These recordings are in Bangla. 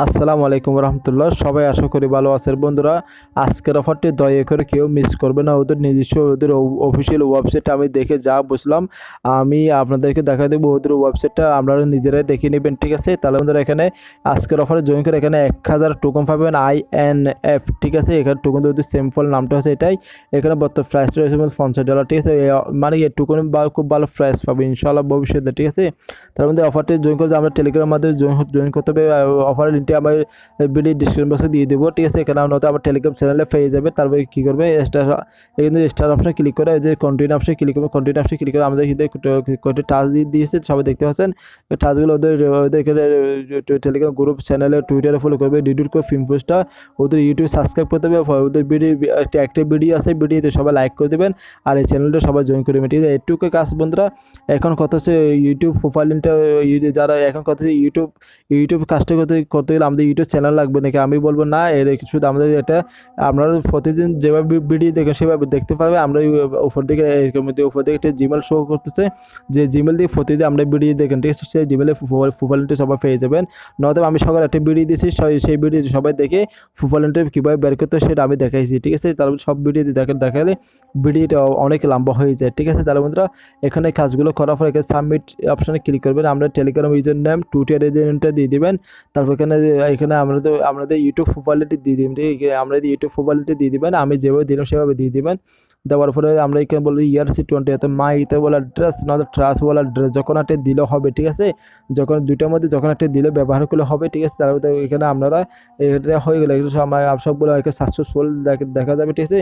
আসসালামু আলাইকুম রহমতুল্লাহ। সবাই আশা করি ভালো আছেন বন্ধুরা। আজকের অফারটি দয়া করে কেউ মিস করবে না। ওদের নিজস্ব ওদের অফিসিয়াল ওয়েবসাইট আমি দেখে যা বুঝলাম আমি আপনাদেরকে দেখা দেবো। ওদের ওয়েবসাইটটা আপনারা নিজেরাই দেখে নেবেন, ঠিক আছে? তাহলে বন্ধুরা এখানে আজকের অফারে জয়েন করে এখানে 1000 টোকন পাবেন INF, ঠিক আছে? এখানে টোকন ওদের সিম্পল নামটা হচ্ছে এটাই। এখানে বর্তমান প্রাইস রয়েছে $50, ঠিক আছে? মানে এই টোকন খুব ভালো প্রাইস পাবে ইনশাআল্লাহ ভবিষ্যতে, ঠিক আছে? তার মধ্যে অফারটি জয়েন করতে আমরা টেলিগ্রামের মাধ্যমে জয়েন করতে হবে। অফারের লিঙ্কটি আমার ভিডিও ডিসক্রিপশন বক্সে দিয়ে দেবো, ঠিক আছে? এখানে নয়তো আমার টেলিগ্রাম চ্যানেলে পেয়ে যাবে। তারপরে কী করবে, এখানে স্টার অপশনে ক্লিক করে যে কন্টিনিউ অপশনে ক্লিক করবে। কন্টিনিউ অপশনে ক্লিক করে আমাদের কয়েকটি টাচ দিয়েছে, সবাই দেখতে পাচ্ছেন। টাচগুলো ওদের এখানে টেলিগ্রাম গ্রুপ চ্যানেলে টুইটারে ফলো করবে, ডিলিট করে ফিল্ম পোস্টটা ওদের ইউটিউব সাবস্ক্রাইব করতে হবে। ওদের ভিডিও একটা অ্যাক্টিভ ভিডিও আছে, ভিডিওতে সবাই লাইক করে দেবেন আর এই চ্যানেলটা সবাই জয়েন করে দেবেন, ঠিক আছে? এটুকু কাজ বন্ধুরা। এখন কথা হচ্ছে ইউটিউব প্রোফাইলটা যারা এখন কথা হচ্ছে ইউটিউব কাজটা করতে গেলে আমাদের ইউটিউব চ্যানেল লাগবে নাকি? আমি বলবো না, এর শুধু আমাদের এটা আপনারা প্রতিদিন যেভাবে ভিডিও দেখেন সেভাবে দেখতে পাবে। আমরা উপর দিকে উপর দিকে একটা জিমেল শো করতেছে, যে জিমেল দিয়ে প্রতিদিন আমরা ভিডিও দেখেন, ঠিক আছে? সেই জিমেলে প্রোফাইলটা সবাই পেয়ে যাবেন। নয়তো আমি সকালে একটা ভিডিও দিয়েছি, সেই ভিডিও সবাই দেখে প্রোফাইলটা কীভাবে বের করতে সেটা আমি দেখাইছি, ঠিক আছে? তারপর সব ভিডিও দেখালে ভিডিওটা অনেক লম্বা হয়ে যায়, ঠিক আছে? তাহলে বন্ধুরা এখানে কাজগুলো করার পর এখানে সাবমিট অপশানে ক্লিক করবেন। আমরা টেলিগ্রাম ইউজার নেম টুইটার এজেন্টটা দিয়ে দিবেন। তারপর এখানে আমাদের ইউটিউব প্রোফাইলটি দিয়ে দিবেন, ঠিক আছে? আমরা ইউটিউব প্রোফাইলটি দিয়ে দিবেন, আমি যেভাবে দিলাম সেভাবে দিয়ে দিবেন। দেওয়ার পরে আমরা এখানে বলবো ERC20 এত মাইতে বলা ড্রেস না ট্রাস বলা ড্রেস যখন একটা দিলে হবে, ঠিক আছে? যখন দুইটার মধ্যে যখন একটা দিলে ব্যবহার করলে হবে, ঠিক আছে? তারপরে এখানে আপনারা এটা হয়ে গেলে সবগুলো সাকসেসফুল দেখা যাবে, ঠিক আছে?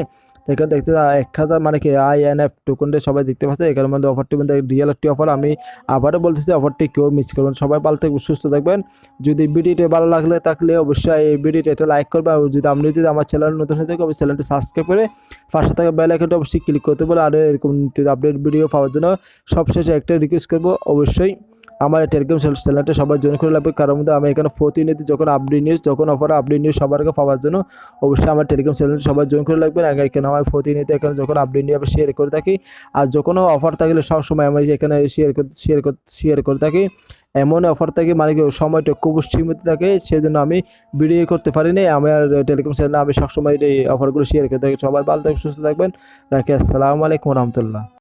এখানে দেখতে 1000 মানে কি INF টোকনটা সবাই দেখতে পাচ্ছে। এখানের মধ্যে অফারটি মধ্যে রিয়েল একটি অফার। আমি আবারও বলতেছি, অফারটি কেউ মিস করবেন। সবাই ভালো থাকবেন, সুস্থ থাকবেন। যদি ভিডিওটা ভালো থাকলে অবশ্যই এই ভিডিওটা একটা লাইক করবে। আর যদি আমার চ্যানেল নতুন হয়ে থাকে অবশ্যই চ্যানেলটি সাবস্ক্রাইব করে পাশে থাকা বেল আইকনটা অবশ্যই ক্লিক করতে বলে। আর এরকম আপডেট ভিডিও পাওয়ার জন্য সবশেষে একটা রিকোয়েস্ট করবো, অবশ্যই আমার টেলিগ্রাম চ্যানেলটা সবাই জয়েন করে লাগবে। কারণ মধ্যে আমি এখানে প্রতিনিধি যখন আপডেট নিউজ যখন অফার আপডেট নিউজ সবার আগে পাওয়ার জন্য অবশ্যই আমার টেলিগ্রাম চ্যানেলটা সবাই জয়েন করে লাগবেন। এখানে আমার প্রতিনিধি এখানে যখন আপডেট নিয়ে আমি শেয়ার করে থাকি, আর যখনও অফার থাকলে সবসময় আমি এখানে শেয়ার করে থাকি। এমন অফার থাকে মানে কি সময়টা খুব সীমিত থাকে, সেই জন্য আমি ভিডিও করতে পারি না। আমার টেলিগ্রাম চ্যানেলে আমি সবসময় এই অফারগুলো শেয়ার করে থাকি। সবাই ভালো থাকবেন, সুস্থ থাকবেন। রাখি। আসসালামু আলাইকুম রহমতুল্লাহ।